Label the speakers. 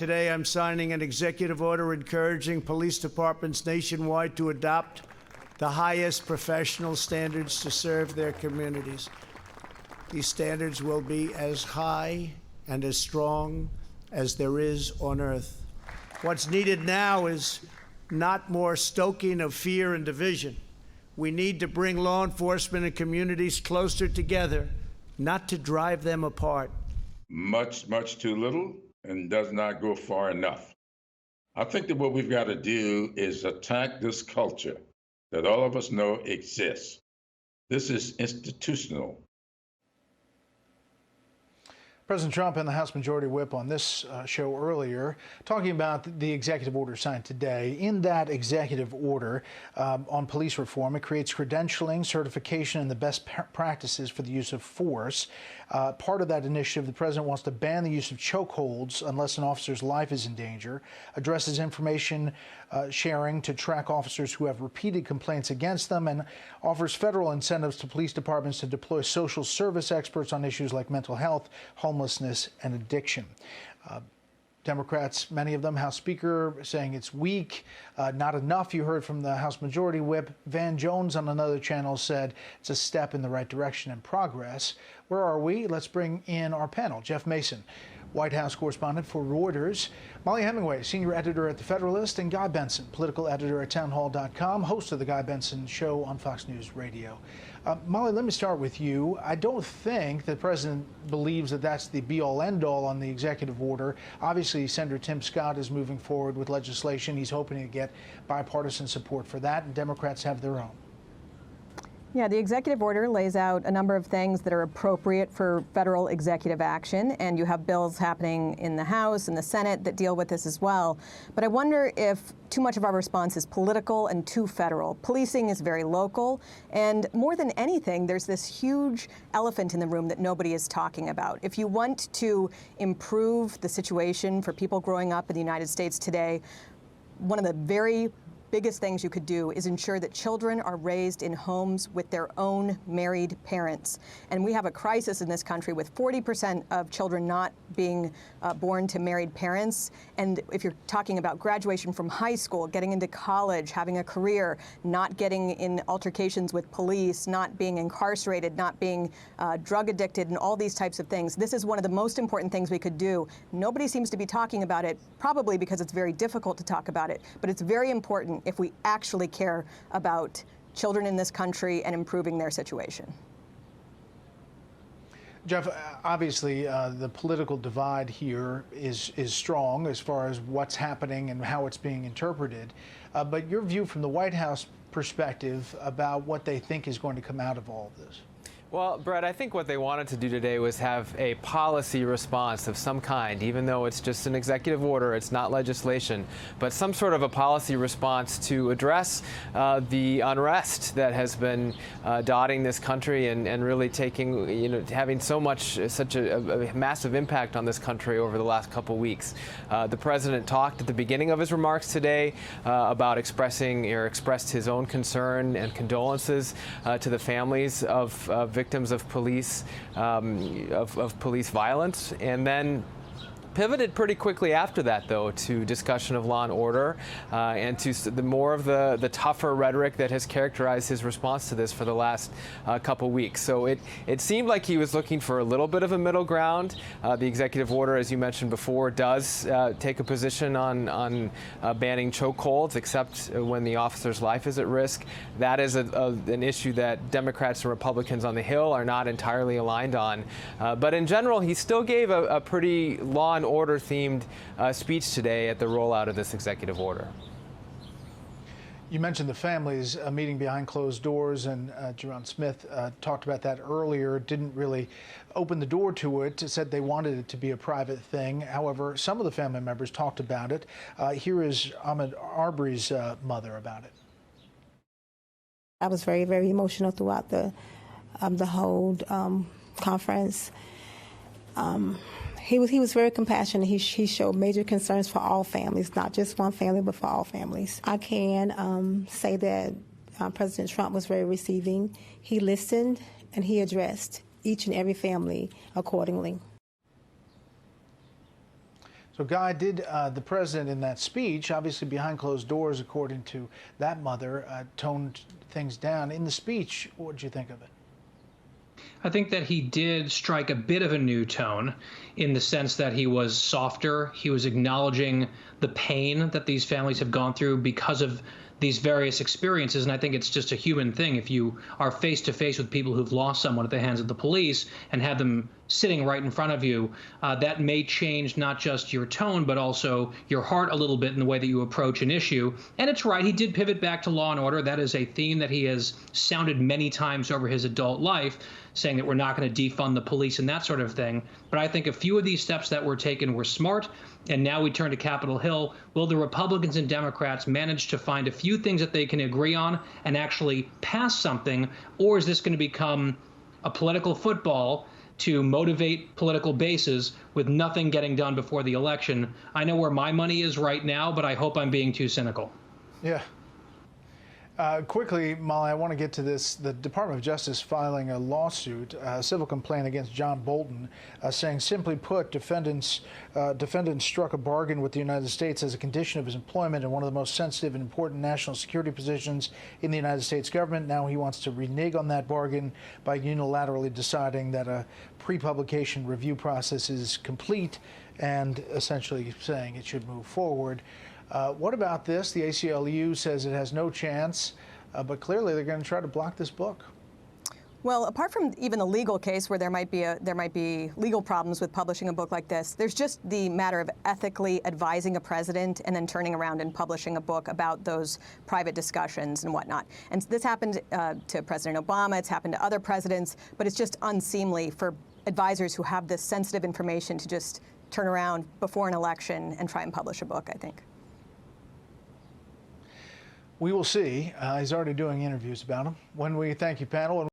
Speaker 1: Today, I'm signing an executive order encouraging police departments nationwide to adopt the highest professional standards to serve their communities. These standards will be as high and as strong as there is on earth. What's needed now is not more stoking of fear and division. We need to bring law enforcement and communities closer together, not to drive them apart.
Speaker 2: Much too little and does not go far enough. I think that what we've got to do is attack this culture that all of us know exists. This is institutional.
Speaker 3: President Trump and the House Majority Whip on this show earlier talking about the executive order signed today. In that executive order on police reform, it creates credentialing, certification, and the best practices for the use of force. Part of that initiative, the president wants to ban the use of chokeholds unless an officer's life is in danger, addresses information sharing to track officers who have repeated complaints against them, and offers federal incentives to police departments to deploy social service experts on issues like mental health, homelessness, and addiction. Democrats, many of them, House Speaker, saying it's weak, not enough. You heard from the House Majority Whip. Van Jones on another channel said it's a step in the right direction and progress. Where are we? Let's bring in our panel. Jeff Mason, White House correspondent for Reuters. Molly Hemingway, senior editor at The Federalist, and Guy Benson, political editor at townhall.com, host of The Guy Benson Show on Fox News Radio. Molly, let me start with you. I don't think the president believes that that's the be-all, end-all on the executive order. Obviously, Senator Tim Scott is moving forward with legislation. He's hoping to get bipartisan support for that, and Democrats have their own.
Speaker 4: Yeah, the executive order lays out a number of things that are appropriate for federal executive action, and you have bills happening in the House and the Senate that deal with this as well. But I wonder if too much of our response is political and too federal. Policing is very local, and more than anything, there's this huge elephant in the room that nobody is talking about. If you want to improve the situation for people growing up in the United States today, one of the very biggest things you could do is ensure that children are raised in homes with their own married parents. And we have a crisis in this country with 40% of children not being born to married parents. And if you're talking about graduation from high school, getting into college, having a career, not getting in altercations with police, not being incarcerated, not being drug addicted, and all these types of things, this is one of the most important things we could do. Nobody seems to be talking about it, probably because it's very difficult to talk about it, but it's very important if we actually care about children in this country and improving their situation.
Speaker 3: Jeff, obviously the political divide here is strong as far as what's happening and how it's being interpreted. But your view from the White House perspective about what they think is going to come out of all of this?
Speaker 5: Well, Brett, I think what they wanted to do today was have a policy response of some kind, even though it's just an executive order, it's not legislation, but some sort of a policy response to address the unrest that has been dotting this country and really taking, having such a massive impact on this country over the last couple weeks. The president talked at the beginning of his remarks today about expressed his own concern and condolences to the families of victims of police violence, and then pivoted pretty quickly after that, though, to discussion of law and order and to the more of the tougher rhetoric that has characterized his response to this for the last couple weeks. So it seemed like he was looking for a little bit of a middle ground. The executive order, as you mentioned before, does take a position on banning chokeholds, except when the officer's life is at risk. That is an issue that Democrats and Republicans on the Hill are not entirely aligned on. But in general, he still gave a pretty law and order themed speech today at the rollout of this executive order.
Speaker 3: You mentioned the families meeting behind closed doors, and Jerron Smith talked about that earlier, didn't really open the door to it, said they wanted it to be a private thing. However, some of the family members talked about it. Here is Ahmaud Arbery's mother about it.
Speaker 6: I was very, very emotional throughout the whole conference. He was very compassionate. He showed major concerns for all families, not just one family, but for all families. I can say that President Trump was very receiving. He listened and he addressed each and every family accordingly.
Speaker 3: So, Guy, did the president in that speech, obviously behind closed doors, according to that mother, toned things down? In the speech, what did you think of it?
Speaker 7: I think that he did strike a bit of a new tone in the sense that he was softer. He was acknowledging the pain that these families have gone through because of these various experiences. And I think it's just a human thing. If you are face to face with people who've lost someone at the hands of the police and have them sitting right in front of you, that may change not just your tone, but also your heart a little bit in the way that you approach an issue. And it's right, he did pivot back to law and order. That is a theme that he has sounded many times over his adult life, saying that we're not going to defund the police and that sort of thing. But I think a few of these steps that were taken were smart. And now we turn to Capitol Hill. Will the Republicans and Democrats manage to find a few things that they can agree on and actually pass something? Or is this going to become a political football to motivate political bases with nothing getting done before the election? I know where my money is right now, but I hope I'm being too cynical.
Speaker 3: Yeah. Quickly, Molly, I want to get to this. The Department of Justice filing a lawsuit, a civil complaint against John Bolton, saying, simply put, defendants struck a bargain with the United States as a condition of his employment in one of the most sensitive and important national security positions in the United States government. Now he wants to renege on that bargain by unilaterally deciding that a pre-publication review process is complete and essentially saying it should move forward. What about this? The ACLU says it has no chance, but clearly they're going to try to block this book.
Speaker 4: Well, apart from even the legal case where there might be legal problems with publishing a book like this, there's just the matter of ethically advising a president and then turning around and publishing a book about those private discussions and whatnot. And this happened to President Obama. It's happened to other presidents, but it's just unseemly for advisors who have this sensitive information to just turn around before an election and try and publish a book, I think.
Speaker 3: We will see. He's already doing interviews about him. When we thank you, panel.